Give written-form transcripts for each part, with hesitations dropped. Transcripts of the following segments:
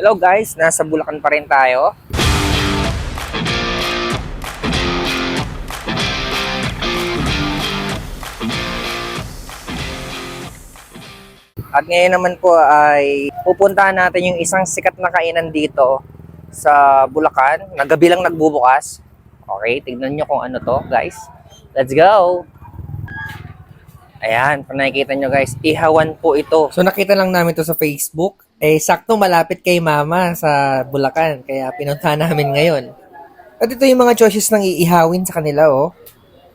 Hello guys, nasa Bulacan pa rin tayo. At ngayon naman po ay pupuntahan natin yung isang sikat na kainan dito sa Bulacan. Nagabi lang nagbubukas. Okay, tignan nyo kung ano to guys. Let's go! Ayan, kung nakikita nyo guys, ihawan po ito. So nakita lang namin to sa Facebook. Sakto malapit kay Mama sa Bulacan. Kaya pinuntahan namin ngayon. At ito yung mga choices ng iihawin sa kanila, oh.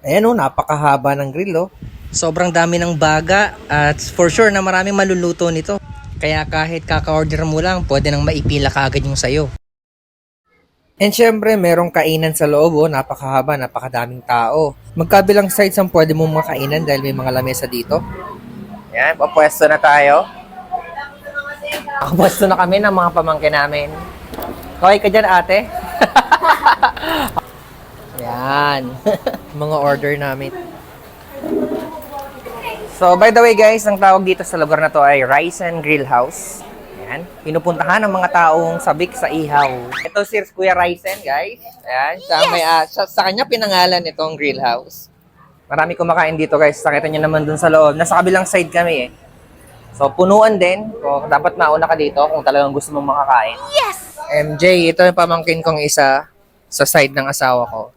Ayan, oh, napakahaba ng grill, oh. Sobrang dami ng baga at for sure na maraming maluluto nito. Kaya kahit kaka-order mo lang, pwede nang maipila kaagad yung sayo. And syempre, merong kainan sa loob, oh. Napakahaba, napakadaming tao. Magkabilang sides ang pwede mong makainan dahil may mga lamesa dito. Ayan, papwesto na tayo. Nakapwesto na kami ng mga pamangkin namin. Okay ka dyan, ate? Ayan. Mga order namin. So, by the way guys, ang tawag dito sa lugar na to ay Ryzen Grill House. Ayan. Pinupuntahan ng mga taong sabik sa ihaw. Ito si Kuya Ryzen, guys. Ayan. Sa kanya pinangalan itong grill house. Marami kumakain dito guys. Nakita nyo naman dun sa loob. Nasa kabilang side kami eh. So, punuan din. So, dapat mauna ka dito kung talagang gusto mong makakain. Yes! MJ, ito yung pamangkin kong isa sa side ng asawa ko.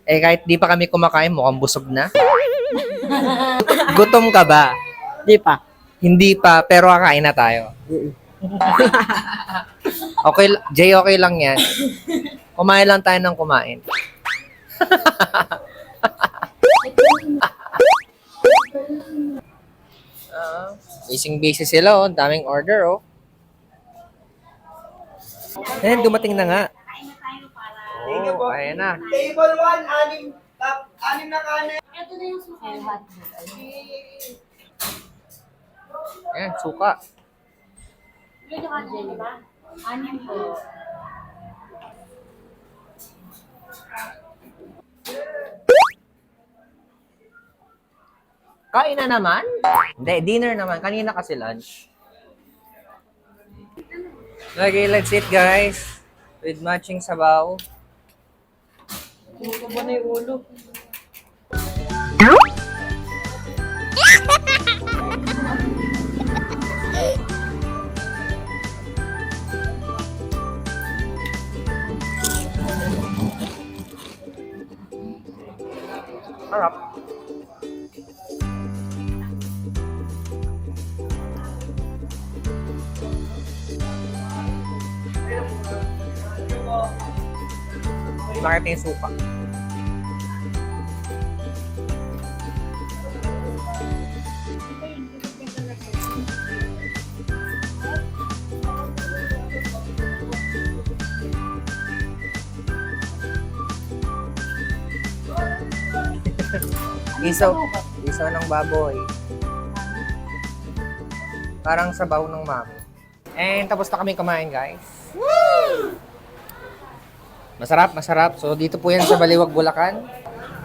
Kahit di pa kami kumakain, mukhang busog na. Gutom ka ba? Di pa. Hindi pa, pero kakain na tayo. Okay, Jay, okay lang yan. Kumain lang tayo ng kumain. Busy sila, oh. Daming order, oh. Ayan, dumating na nga. Oh, ayan na. Table 1, anim na kanin. Ito na yung suka. Ayan, suka. Ito ka, Jenny. Anim po. Kain na naman? Hindi, dinner naman. Kanina kasi lunch. Okay, let's eat guys. With matching sabaw. Suka ba na yung ulo? Harap. Nakita yung suka. Isaw ng baboy. Parang sabaw ng mami. And tapos na kami kumain, guys. Woo! Masarap, masarap. So, dito po yan sa Baliwag, Bulacan.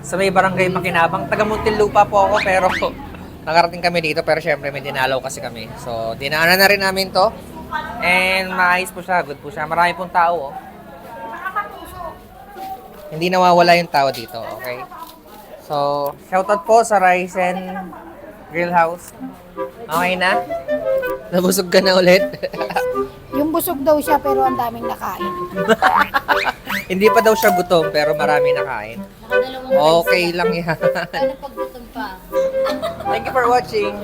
Sa may barangay Makinabang. Taga Muntinlupa po ako, pero nakarating kami dito. Pero syempre, may dinalaw kasi kami. So, dinaanan na rin namin to. And maayos po siya. Good po siya. Marami pong tao, oh. Hindi nawawala yung tao dito, okay? So, shoutout po sa Ryzen Grill House. Okay na? Nabusog ka na ulit? Yung busog daw siya pero ang daming nakain. Hindi pa daw siya gutom pero marami nakain. Nakadalawang Okay lang yan. Ano pag gutom pa? Thank you for watching.